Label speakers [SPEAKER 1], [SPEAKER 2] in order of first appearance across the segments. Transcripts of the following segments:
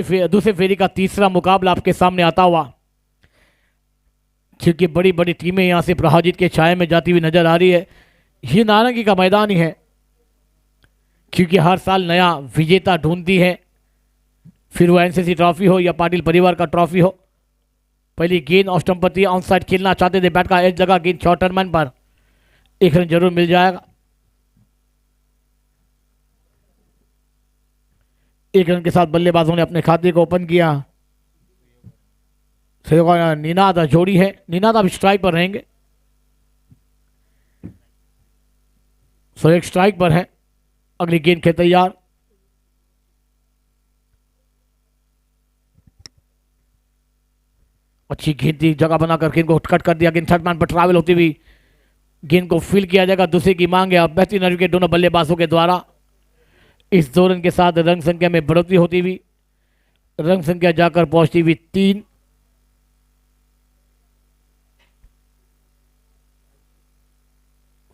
[SPEAKER 1] दूसरे फेरी का तीसरा मुकाबला आपके सामने आता हुआ, क्योंकि बड़ी बड़ी टीमें यहां से प्रहाजित के छाये में जाती हुई नजर आ रही है। ये नारंगी का मैदान ही है, क्योंकि हर साल नया विजेता ढूंढती है, फिर वो एनसीसी ट्रॉफी हो या पाटिल परिवार का ट्रॉफी हो। पहली गेंद ऑफ स्टंप पर थी, ऑन साइड खेलना चाहते थे, बैट का एज लगा, गेंद शॉर्ट टर्मन पर, एक रन जरूर मिल जाएगा। एक रन के साथ बल्लेबाजों ने अपने खाते को ओपन किया। निनाद जोड़ी है, निनाद अब स्ट्राइक पर रहेंगे, सो एक स्ट्राइक पर है। अगली गेंद के तैयार, अच्छी गेंद थी, जगह बनाकर गेंद को कट कर दिया। गेंद थर्ड मैन पर ट्रैवल होती हुई गेंद को फील किया जाएगा, दूसरे की मांग है। अब बेहतरीन विकेट दोनों बल्लेबाजों के द्वारा। इस 2 रन के साथ रन संख्या में बढ़ोतरी होती हुई, रन संख्या जाकर पहुंचती हुई 3।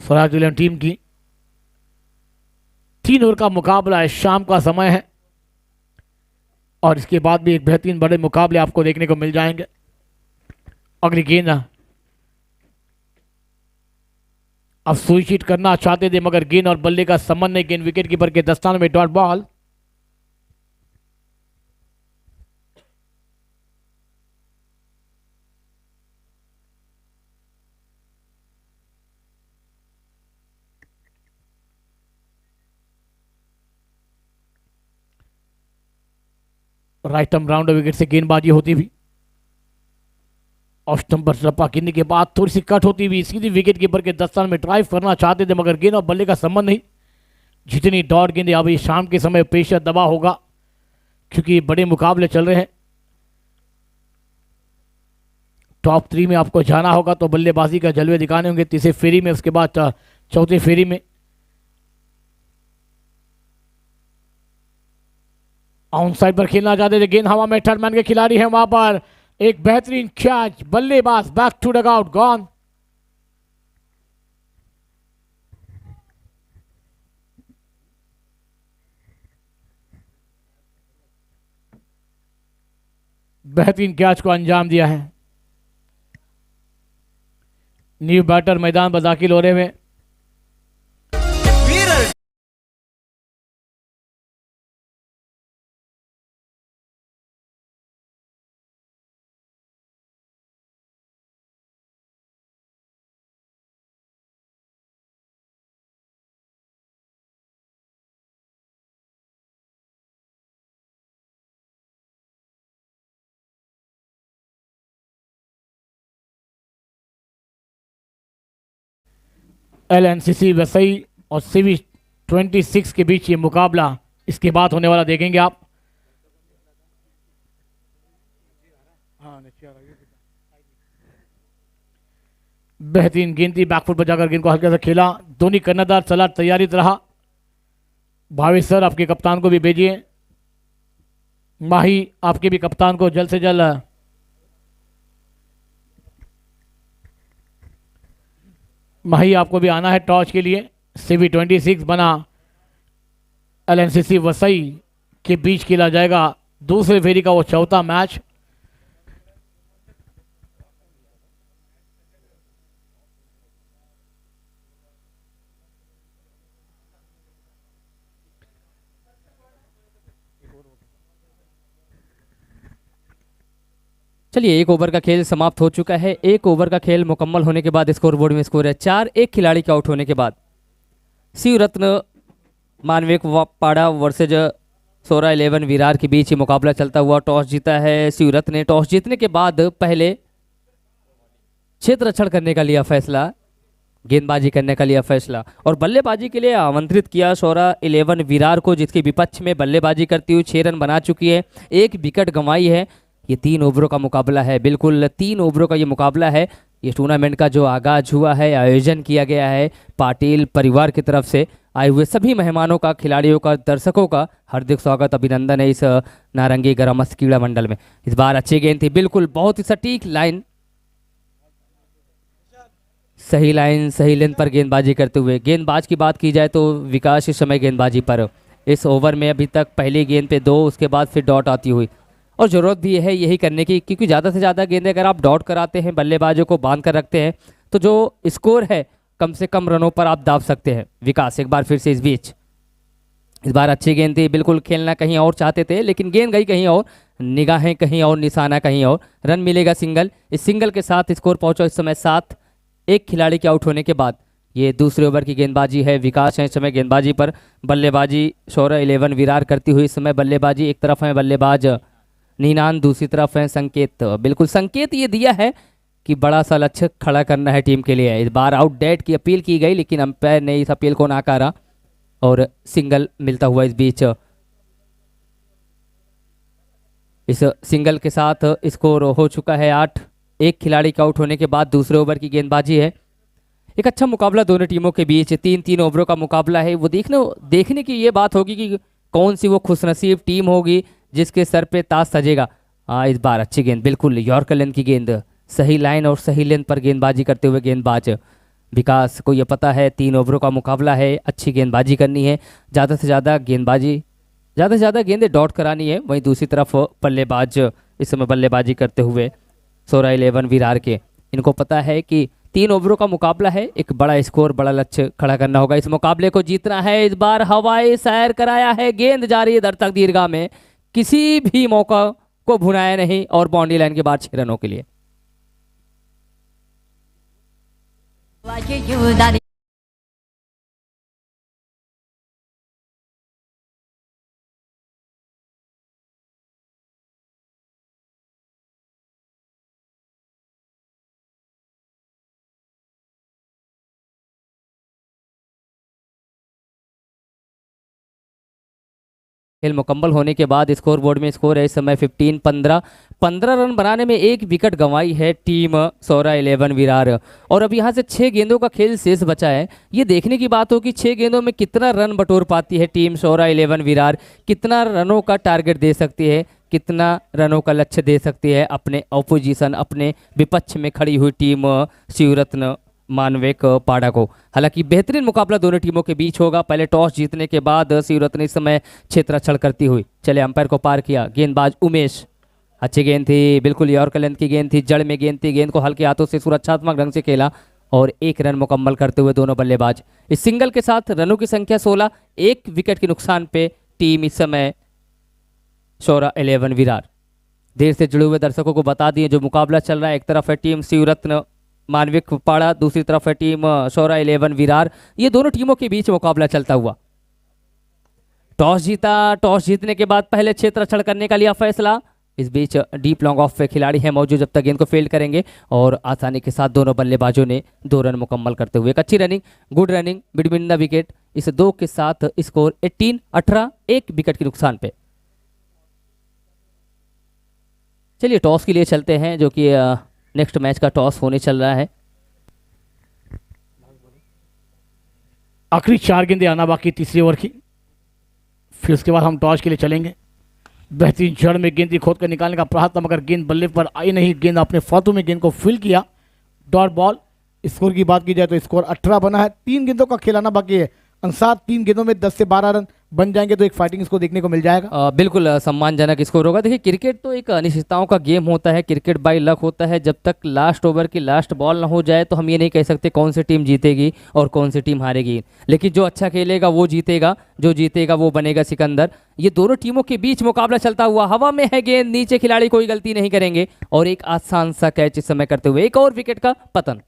[SPEAKER 1] स्वराज विलियम टीम की 3 ओवर का मुकाबला है, शाम का समय है, और इसके बाद भी एक बेहतरीन बड़े मुकाबले आपको देखने को मिल जाएंगे। अगली गेंद अब सुइचिट करना चाहते थे, मगर गेंद और बल्ले का संबंध नहीं। गेंद विकेट कीपर के दस्ताने में, dot ball. Right arm round wicket से गेंदबाजी होती हुई, ऑफ स्टंप पर रप्पा गिरने के बाद थोड़ी सी कट होती हुई सीधी विकेट कीपर के दस्तान में ड्राइव करना चाहते थे, मगर गेंद और बल्ले का संबंध नहीं। जितनी डॉट गेंद अब ये शाम के समय पेशा दबा होगा, क्योंकि बड़े मुकाबले चल रहे हैं। टॉप 3 में आपको जाना होगा तो बल्लेबाजी का जलवे दिखाने होंगे तीसरे फेरी में, उसके बाद चौथे फेरी में। ऑन साइड पर खेलना चाहते थे, गेंद हवा में, थर्ड मैन के खिलाड़ी हैं वहां पर, एक बेहतरीन कैच, बल्लेबाज back to dugout, gone. बेहतरीन कैच को अंजाम दिया है। न्यू बैटर मैदान पर दाखिल हो रहे हैं। LNCC वसई और CV 26 के बीच ये मुकाबला इसके बाद होने वाला देखेंगे आप। बेहतरीन गेंद थी, बैकफुट पर जाकर गेंद को हल्का सा खेला, दोनों कन्नादार चला, तैयारी रहा। भावेश सर आपके कप्तान को भी भेजिए, माही आपके भी कप्तान को जल्द से जल्द माही आपको भी आना है टॉस के लिए। CV 26 बना LNCC वसई के बीच खेला जाएगा दूसरे फेरी का वो चौथा मैच।
[SPEAKER 2] चलिए, 1 ओवर का खेल समाप्त हो चुका है। 1 ओवर का खेल मुकम्मल होने के बाद स्कोरबोर्ड में स्कोर है 4। एक खिलाड़ी के आउट होने के बाद शिव रत्न मानविक पाड़ा वर्सेज सोरा 11 विरार के बीच ये मुकाबला चलता हुआ। टॉस जीता है शिव रत्न ने। टॉस जीतने के बाद पहले क्षेत्र रक्षण करने का लिया फैसला, गेंदबाजी करने का लिया फैसला, और बल्लेबाजी के लिए आमंत्रित किया सोरा 11 विरार को, जिसके विपक्ष में बल्लेबाजी करती हुई 6 रन बना चुकी है, 1 विकेट गंवाई है। ये 3 ओवरों का मुकाबला है, बिल्कुल 3 ओवरों का ये मुकाबला है। ये टूर्नामेंट का जो आगाज हुआ है, आयोजन किया गया है पाटिल परिवार की तरफ से, आए हुए सभी मेहमानों का, खिलाड़ियों का, दर्शकों का हार्दिक स्वागत, अभिनंदन है इस नारंगी ग्रामस्थ क्रीड़ा मंडल में। इस बार अच्छी गेंद थी, बिल्कुल बहुत ही सटीक लाइन, सही लाइन सही लेंथ पर गेंदबाजी करते हुए। गेंदबाज की बात की जाए तो विकास इस समय गेंदबाजी पर इस ओवर में अभी तक पहली गेंद पे 2, उसके बाद फिर डॉट आती हुई, और ज़रूरत भी है यही करने की, क्योंकि ज़्यादा से ज़्यादा गेंदें अगर आप डॉट कराते हैं, बल्लेबाजों को बांध कर रखते हैं, तो जो स्कोर है कम से कम रनों पर आप दाब सकते हैं। विकास एक बार फिर से इस बीच, इस बार अच्छी गेंद थी, बिल्कुल खेलना कहीं और चाहते थे लेकिन गेंद गई कहीं और, निगाहें कहीं और, निशाना कहीं और। रन मिलेगा सिंगल। इस सिंगल के साथ स्कोर पहुंचा इस समय 7, एक खिलाड़ी के आउट होने के बाद। ये दूसरे ओवर की गेंदबाजी है, विकास है इस समय गेंदबाजी पर। बल्लेबाजी शौर्य 11 विरार करती हुई इस समय बल्लेबाजी, एक तरफ है बल्लेबाज नीनान, दूसरी तरफ है संकेत। बिल्कुल संकेत ये दिया है कि बड़ा सा लक्ष्य खड़ा करना है टीम के लिए। इस बार आउट डेट की अपील की गई लेकिन अंपायर ने इस अपील को नकारा और सिंगल मिलता हुआ इस बीच। इस सिंगल के साथ स्कोर हो चुका है 8, एक खिलाड़ी के आउट होने के बाद दूसरे ओवर की गेंदबाजी है। एक अच्छा मुकाबला दोनों टीमों के बीच, 3-3 ओवरों का मुकाबला है। वो देखने की ये बात होगी कि कौन सी वो खुशनसीब टीम होगी जिसके सर पे ताज सजेगा। इस बार अच्छी गेंद, बिल्कुल यॉर्कर लेंथ की गेंद, सही लाइन और सही लेंथ पर गेंदबाजी करते हुए गेंदबाज विकास को ये पता है 3 ओवरों का मुकाबला है, अच्छी गेंदबाजी करनी है, ज़्यादा से ज़्यादा गेंदें डॉट करानी है। वहीं दूसरी तरफ बल्लेबाज इस समय बल्लेबाजी करते हुए शौर्य 11 विरार के, इनको पता है कि 3 ओवरों का मुकाबला है, एक बड़ा स्कोर, बड़ा लक्ष्य खड़ा करना होगा, इस मुकाबले को जीतना है। इस बार हवाई सैर कराया है, गेंद जा रही है दर्शक दीर्घा में, किसी भी मौका को भुनाया नहीं और बाउंड्री लाइन के बाद 6 रनों के लिए। खेल मुकम्मल होने के बाद स्कोर बोर्ड में स्कोर है इस समय 15 रन बनाने में 1 विकेट गंवाई है टीम शौर्य 11 विरार। और अब यहाँ से 6 गेंदों का खेल शेष बचा है। ये देखने की बात हो कि 6 गेंदों में कितना रन बटोर पाती है टीम शौर्य 11 विरार, कितना रनों का टारगेट दे सकती है, कितना रनों का लक्ष्य दे सकती है अपने ऑपोजिशन, अपने विपक्ष में खड़ी हुई टीम शिवरत्न मानवेक पाड़ा को। हालांकि बेहतरीन मुकाबला दोनों टीमों के बीच होगा। पहले टॉस जीतने के बाद शिवरत्न इस समय क्षेत्ररक्षण करती हुई चले अंपायर को पार किया। गेंदबाज उमेश, अच्छी गेंद थी, बिल्कुल यॉर्कर लेंथ की गेंद थी, जड़ में गेंद थी, गेंद को हल्के हाथों से सुरक्षात्मक ढंग से खेला और 1 रन मुकम्मल करते हुए दोनों बल्लेबाज। इस सिंगल के साथ रनों की संख्या 16, 1 विकेट के नुकसान पे टीम इस समय शौर्य 11 विरार। देर से जुड़े हुए दर्शकों को बता दिए जो मुकाबला चल रहा है, एक तरफ है टीम शिवरत्न मानविक पाड़ा, दूसरी तरफ है टीम शौर्य 11 विरार। ये दोनों टीमों के बीच मुकाबला चलता हुआ। टॉस जीता, टॉस जीतने के बाद पहले क्षेत्ररक्षण करने का लिया फैसला। इस बीच डीप लॉन्ग ऑफ पे खिलाड़ी है मौजूद, जब तक गेंद को फील्ड करेंगे, और आसानी के साथ दोनों बल्लेबाजों ने 2 रन मुकम्मल करते हुए एक अच्छी running, good running between the wicket. इस 2 के साथ स्कोर 18, 1 विकेट के नुकसान पे। चलिए टॉस के लिए चलते हैं, जो कि नेक्स्ट मैच का टॉस होने चल रहा है।
[SPEAKER 1] आखिरी 4 गेंदें आना बाकी तीसरे ओवर की, फिर उसके बाद हम टॉस के लिए चलेंगे। बेहतरीन जड़ में गेंद खोद कर निकालने का प्रयत्न, मगर गेंद बल्ले पर आई नहीं, गेंद अपने फालतू में गेंद को फील किया, डॉट बॉल। स्कोर की बात की जाए तो स्कोर 18 बना है, 3 गेंदों का खेल आना बाकी है। अंसार 3 गेंदों में 10 से 12 रन बन जाएंगे तो एक फाइटिंग इसको देखने को मिल जाएगा।
[SPEAKER 2] बिल्कुल सम्मानजनक स्कोर होगा। देखिए क्रिकेट तो एक अनिश्चितताओं का गेम होता है, क्रिकेट बाय लक होता है। जब तक लास्ट ओवर की लास्ट बॉल ना हो जाए तो हम ये नहीं कह सकते कौन सी टीम जीतेगी और कौन सी टीम हारेगी, लेकिन जो अच्छा खेलेगा वो जीतेगा, जो जीतेगा वो बनेगा सिकंदर। ये दोनों टीमों के बीच मुकाबला चलता हुआ, हवा में है गेंद, नीचे खिलाड़ी कोई गलती नहीं करेंगे और एक आसान सा कैच इस समय करते हुए एक और विकेट का पतन।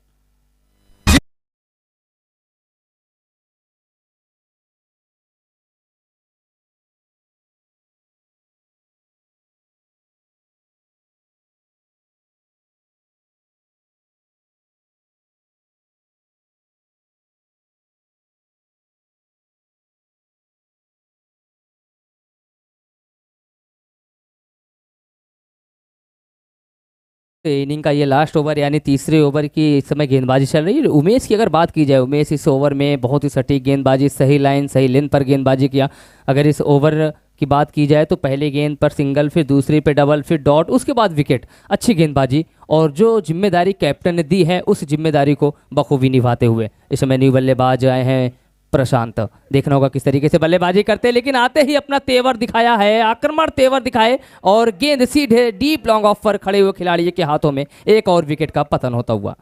[SPEAKER 2] इनिंग का ये लास्ट ओवर यानी तीसरे ओवर की इस समय गेंदबाजी चल रही है। उमेश की अगर बात की जाए, उमेश इस ओवर में बहुत ही सटीक गेंदबाजी, सही लाइन सही लेंथ पर गेंदबाजी किया। अगर इस ओवर की बात की जाए तो पहले गेंद पर सिंगल, फिर दूसरी पे डबल, फिर डॉट, उसके बाद विकेट। अच्छी गेंदबाजी और जो जिम्मेदारी कैप्टन ने दी है उस जिम्मेदारी को बखूबी निभाते हुए इस समय न्यू बल्लेबाज आए हैं प्रशांत। देखना होगा किस तरीके से बल्लेबाजी करते हैं, लेकिन आते ही अपना तेवर दिखाया है, आक्रमण तेवर दिखाए और गेंद सीधे डीप लॉन्ग ऑफ पर खड़े हुए खिलाड़ी के हाथों में एक और विकेट का पतन होता हुआ।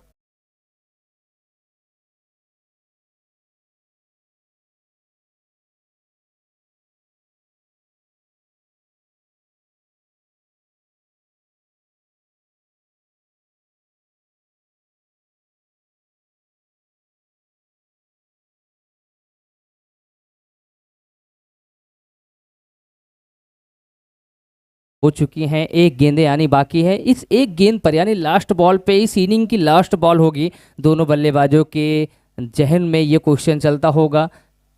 [SPEAKER 2] हो चुकी हैं, एक गेंदें आनी बाकी है। इस एक गेंद पर यानी लास्ट बॉल पे, इस इनिंग की लास्ट बॉल होगी, दोनों बल्लेबाजों के जहन में ये क्वेश्चन चलता होगा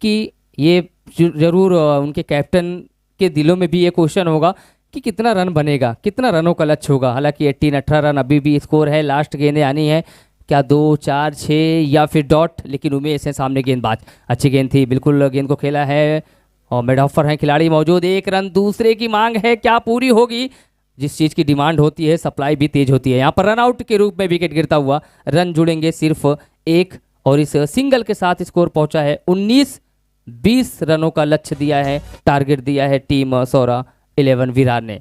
[SPEAKER 2] कि ये जरूर उनके कैप्टन के दिलों में भी ये क्वेश्चन होगा कि कितना रन बनेगा, कितना रनों का लक्ष्य होगा। हालांकि 18-18 रन अभी भी स्कोर है, लास्ट गेंदें आनी है, क्या 2, 4, 6 या फिर डॉट। लेकिन उमेश है सामने गेंदबाज, अच्छी गेंद थी, बिल्कुल गेंद को खेला है और मिड ऑफ पर है खिलाड़ी मौजूद। एक रन दूसरे की मांग है, क्या पूरी होगी? जिस चीज़ की डिमांड होती है सप्लाई भी तेज होती है। यहाँ पर रन आउट के रूप में विकेट गिरता हुआ, रन जुड़ेंगे सिर्फ एक और इस सिंगल के साथ स्कोर पहुंचा है 19-20 रनों का लक्ष्य दिया है, टारगेट दिया है टीम सौरा 11 विरार ने।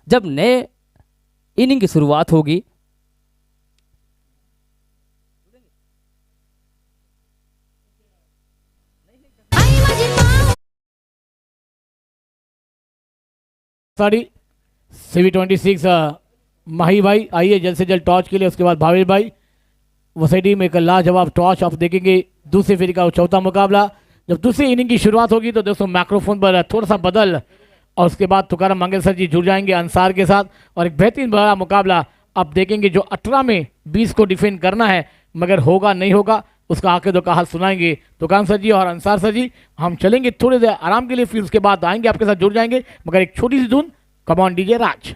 [SPEAKER 2] जब नए इनिंग की शुरुआत होगी
[SPEAKER 1] CV26 माही भाई आइए जल्द से जल्द टॉस के लिए। उसके बाद भावेश भाई वसैडी में एक लाजवाब टॉस आप देखेंगे। दूसरे फेरी का चौथा मुकाबला, जब दूसरी इनिंग की शुरुआत होगी तो दोस्तों माइक्रोफोन पर थोड़ा सा बदल और उसके बाद तुकाराम मंगल सर जी जुड़ जाएंगे अंसार के साथ और एक बेहतरीन बड़ा मुकाबला आप देखेंगे जो 18 में 20 को डिफेंड करना है, मगर होगा नहीं होगा उसका आके दो का हाल सुनाएंगे तुकाराम सर जी और अंसार सर जी। हम चलेंगे थोड़ी देर आराम के लिए, फिर उसके बाद आएंगे आपके साथ जुड़ जाएंगे, मगर एक छोटी सी धुन। Come on DJ Raj.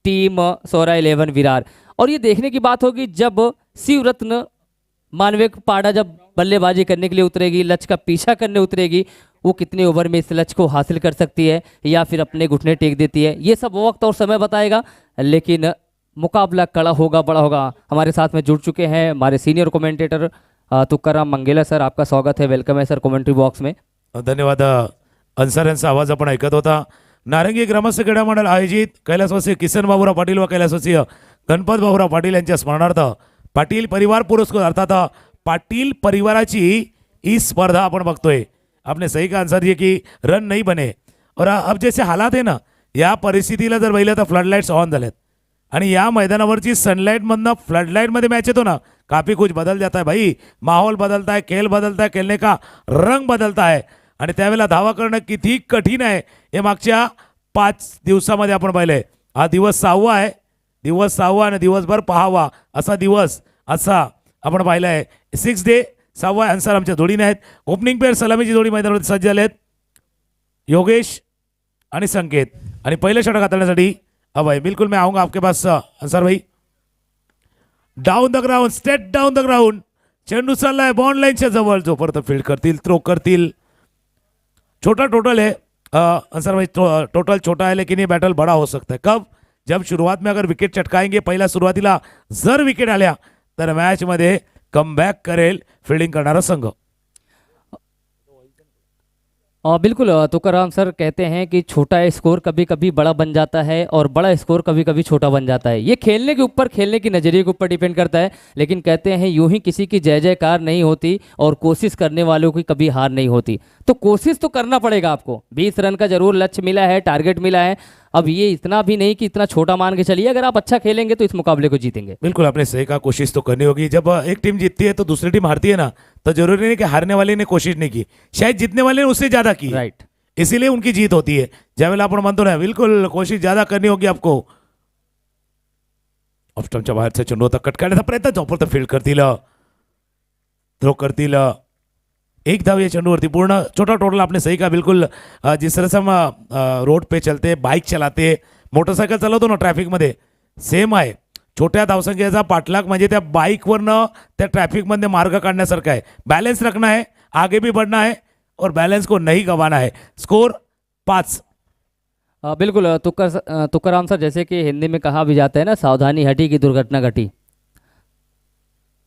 [SPEAKER 2] Team सौरा 11 विरार। और ये देखने की बात होगी जब शिवरत्न मानविक पाड़ा जब बल्लेबाजी करने के लिए उतरेगी, लक्ष्य का पीछा करने उतरेगी, वो कितने ओवर में इस लक्ष्य को हासिल कर सकती है या फिर अपने घुटने टेक देती है, ये सब वक्त और समय बताएगा। लेकिन मुकाबला कड़ा होगा, बड़ा होगा। हमारे साथ में जुड़ चुके हैं हमारे सीनियर कमेंटेटर तुकाराम मंगेला सर, आपका स्वागत है, वेलकम है सर कमेंट्री बॉक्स में।
[SPEAKER 3] धन्यवाद। अन्सार यांचा आवाज आपण ऐकत होता। नारंगी ग्रामस्थ क्रीडा मंडळ आयोजित कैलासवासी किसन बाबूराव पाटील व कैलासवासी गणपत बाबूराव पाटील यांच्या स्मरणार्थ पाटील परिवार पुरस्कार अर्थात पाटील परिवाराची ही स्पर्धा आपण बघतोय। आपने सही कहा आंसर ये कि रन नहीं बने और अब जैसे हालात है ना, या परिस्थितीला जर बघितलं तर फ्लड लाईट्स ऑन झालेत आणि या मैदानावरची सनलाइट मधनं फ्लड लाइट मध्ये मॅच येतो ना, काफी कुछ बदल जाता है भाई। माहौल बदलता है, खेल बदलता है, खेलने का रंग बदलता है आणि त्यावेळेला धावा करणं किती कठीण आहे हे मागच्या 5 दिवसामध्ये आपण पाहिलंय। हा दिवस 6वा आहे, दिवस 6वा आणि दिवसभर पहावा असा दिवस असा आपण पाहिला आहे। 6 डे 6वा आन्सर आमच्या जोडीने आहेत। ओपनिंग पेअर सलामीची जोडी मैदानामध्ये सज्ज झाले आहेत, योगेश आणि संकेत। आणि पहिले षटक हाताळण्यासाठी अभय, बिल्कुल मैं आऊंगा आपके पास अंसार भाई। Down the ground, straight down the ground, चेंडू चाललाय बॉन्ड लाईनच्या जवळ, जोपर्यंत फील्ड करतील थ्रो करतील। छोटा टोटल है अंसार भाई, टोटल छोटा है लेकिन ये बैटल बड़ा हो सकता है। कब? जब शुरुआत में अगर विकेट चटकाएंगे, पहिला सुरुवातीला जर विकेट आल्या तर मॅच मध्ये कमबॅक करेल फील्डिंग करणारा संघ।
[SPEAKER 2] और बिल्कुल तुकाराम सर कहते हैं कि छोटा स्कोर कभी कभी बड़ा बन जाता है और बड़ा स्कोर कभी कभी छोटा बन जाता है। ये खेलने के ऊपर, खेलने की नज़रिए के ऊपर डिपेंड करता है। लेकिन कहते हैं यूं ही किसी की जय जयकार नहीं होती और कोशिश करने वालों की कभी हार नहीं होती। तो कोशिश तो करना पड़ेगा आपको। 20 रन का जरूर लक्ष्य मिला है, टारगेट मिला है। अब ये इतना भी नहीं कि इतना छोटा मान के चलिए, अगर आप अच्छा खेलेंगे तो इस मुकाबले को जीतेंगे।
[SPEAKER 3] बिल्कुल आपने सही कहा, कोशिश तो करनी होगी। जब एक टीम जीतती है तो दूसरी टीम हारती है ना, तो जरूरी नहीं कि हारने वाले ने कोशिश नहीं की, शायद जीतने वाले ने उससे ज्यादा की,
[SPEAKER 2] राइट।
[SPEAKER 3] इसीलिए उनकी जीत होती है। ज्यावेळेला आपण म्हणतो ना, बिल्कुल कोशिश ज्यादा करनी होगी आपको। ऑफ स्टंपच्या बाहेरचा चेंडू होता, कट करण्याचा प्रयत्न, झोपडतं फील्ड करतील, थ्रो करतील, एक धाव या चेंडूवरती पूर्ण। छोटा टोटल आपने सही कहा, बिल्कुल जिस तरह से हम रोड पे चलते, बाइक चलाते, मोटरसायकल चालवतो ना ट्रॅफिकमध्ये, सेम आहे। छोट्या धावसंख्येचा पाठलाग म्हणजे त्या बाईकवरनं त्या ट्रॅफिकमध्ये मार्ग काढण्यासारखा आहे। बैलेंस रखना है, आगे भी बढ़ना है और बैलेंस को नहीं गंवाना है। स्कोर 5।
[SPEAKER 2] बिल्कुल तुकाराम सर, जैसे कि हिंदी में कहा भी जाता है ना, सावधानी हटी की दुर्घटना घटी।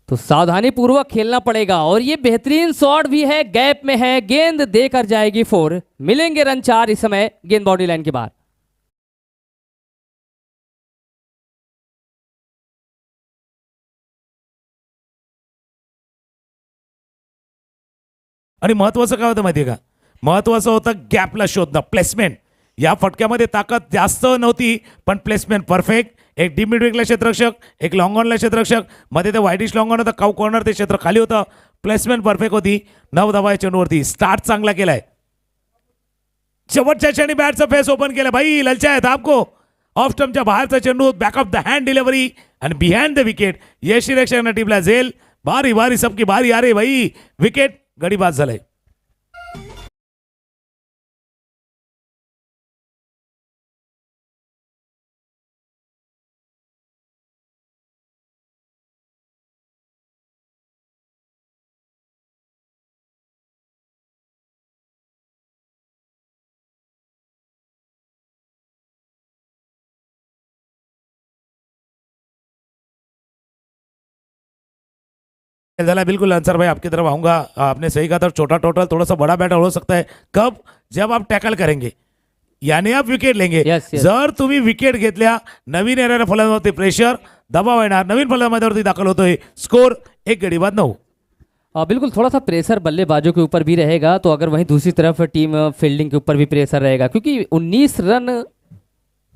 [SPEAKER 2] तो सावधानी पूर्वक खेलना पड़ेगा। और ये बेहतरीन शॉट भी है, गैप में है, गेंद देकर जाएगी 4। मिलेंगे रन 4 इस समय गेंद बाउंड्री लाइन के बाहर।
[SPEAKER 3] आणि महत्वाचं काय होतं माहितीये का, महत्वाचं होतं गॅपला शोधणं, प्लेसमेंट। या फटक्यामध्ये ताकद जास्त नव्हती, पण प्लेसमेंट परफेक्ट। एक डीप मिड विकेटला क्षेत्ररक्षक, एक लॉंग ऑनला क्षेत्ररक्षक, मध्ये ते वाईडिश लॉंग ऑन होता, काउ कॉर्नर ते क्षेत्र खाली होतं, प्लेसमेंट परफेक्ट होती। 9 धावा या चेंडूवरती, स्टार्ट चांगला केलाय। शेवटच्या क्षणी बॅटचं फेस ओपन केलं, भाई ललचा आहेत आपको। ऑफ स्टंपच्या बाहेरचा चेंडू, back of the hand delivery आणि बिहाइंड द विकेट। यश रक्षक टीमला झेल, बारी बारी सबकी बारी आ रही भाई, विकेट गडी बाद झालाय। झाला, बिल्कुल आंसर भाई आपकी तरफ आऊंगा। आपने सही कहा था, छोटा टोटल थोड़ा सा बड़ा बैटर हो सकता है। कब? जब आप टॅकल करेंगे, यानी आप विकेट लेंगे।
[SPEAKER 2] Yes, yes.
[SPEAKER 3] जर तुम्ही विकेट घेतल्या, नवीन येणाऱ्या फलंदाजावरती प्रेशर, दबाव येणार, नवीन फलंदाजावरती दाखल होतोय। स्कोर 1 गडी बाद 9।
[SPEAKER 2] बिल्कुल थोड़ा सा प्रेशर बल्लेबाजों के ऊपर भी रहेगा, तो अगर वहीं दूसरी तरफ टीम फील्डिंग के ऊपर भी प्रेशर रहेगा, क्योंकि 19 रन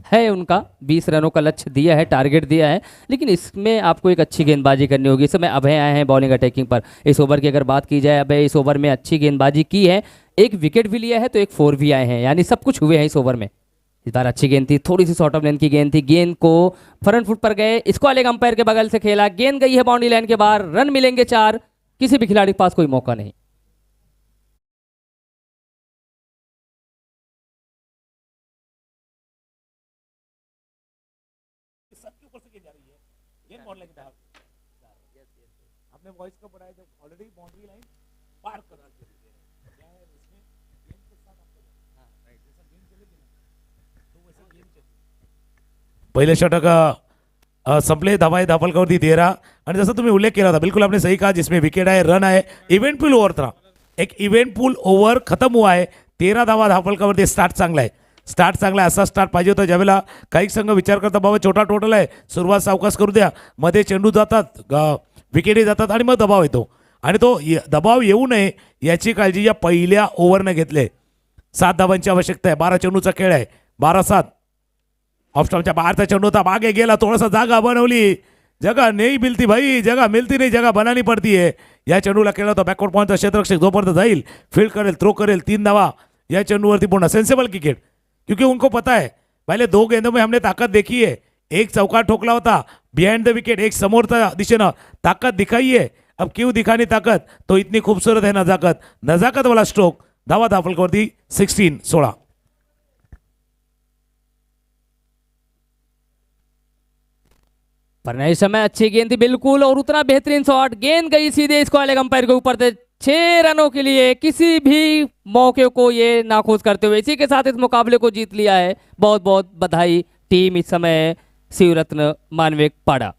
[SPEAKER 2] है उनका, 20 रनों का लक्ष्य दिया है, टारगेट दिया है। लेकिन इसमें आपको एक अच्छी गेंदबाजी करनी होगी। इस समय अभय आए हैं बॉलिंग अटैकिंग पर। इस ओवर की अगर बात की जाए, अभय इस ओवर में अच्छी गेंदबाजी की है, एक विकेट भी लिया है, तो एक 4 भी आए हैं, यानी सब कुछ हुए हैं इस ओवर में। इस बार अच्छी गेंद थी, थोड़ी सी शॉर्ट ऑफ लेंथ की गेंद थी, गेंद को फ्रंट फुट पर गए, इसको अलग अंपायर के बगल से खेला, गेंद गई है बाउंड्री लाइन के बाहर। रन मिलेंगे 4, किसी भी खिलाड़ी के पास कोई मौका नहीं।
[SPEAKER 3] आपने वॉइस कब बढ़ाया जब ऑलरेडी बाउंड्री लाइन पार कर पहिले षटक संपले, धावा आहे धाफलकावरती 13। आणि जसं तुम्ही उल्लेख केला होता, बिल्कुल आपने सही कहा, जिसमें विकेट आहे, रन आहे, इवेंट पूल ओव्हर था, एक इवेंट पूल ओव्हर खत्म हुआ है। 13 धावा धाफलकावरती, स्टार्ट चांगला आहे, स्टार्ट चांगला आहे। असा स्टार्ट पाहिजे होता, ज्यावेळेला काही संघ विचार करता बाबा छोटा टोटल आहे, सुरुवात सावकाश करू द्या, मध्ये चेंडू जातात, विकेटही जातात आणि मग दबाव येतो, आणि तो दबाव येऊ नये याची काळजी या पहिल्या ओव्हरने घेतले। 7 धावांची आवश्यकता आहे, 12 चेंडूचा खेळ आहे, 12-7। ऑफ स्टंपच्या बाहेरचा चेंडू होता, मागे गेला, थोडासा जागा बनवली, जगह नहीं मिलती भाई, जगह मिलती नहीं, जगह बनानी पड़ती है। या चेंडूला केला होता बॅकवर्ड पॉईंटचा क्षेत्ररक्षक, जोपर्यंत जाईल फील्ड करेल, थ्रो करेल, 3 धावा या चेंडूवरती पूर्ण सेंसेबल क्रिकेट, क्योंकि उनको पता है पहले 2 गेंदों में हमने ताकत देखी है। एक चौका ठोकला होता बिहाइंड द विकेट, एक समोरच्या दिशेनं ताकत दिखाई है, अब क्यों दिखानी ताकत, तो इतनी खूबसूरत है नजाकत, नजाकत वाला स्ट्रोक। धावा धाफलकावरती 16।
[SPEAKER 2] पर नहीं, समय अच्छी गेंद थी बिल्कुल, और उतना बेहतरीन शॉट, गेंद गई सीधे इसको अलग अंपायर के ऊपर से। 6 रनों के लिए किसी भी मौके को ये नाखुश करते हुए इसी के साथ इस मुकाबले को जीत लिया है। बहुत बहुत बधाई टीम, इस समय शिवरत्न मानवेक पाड़ा।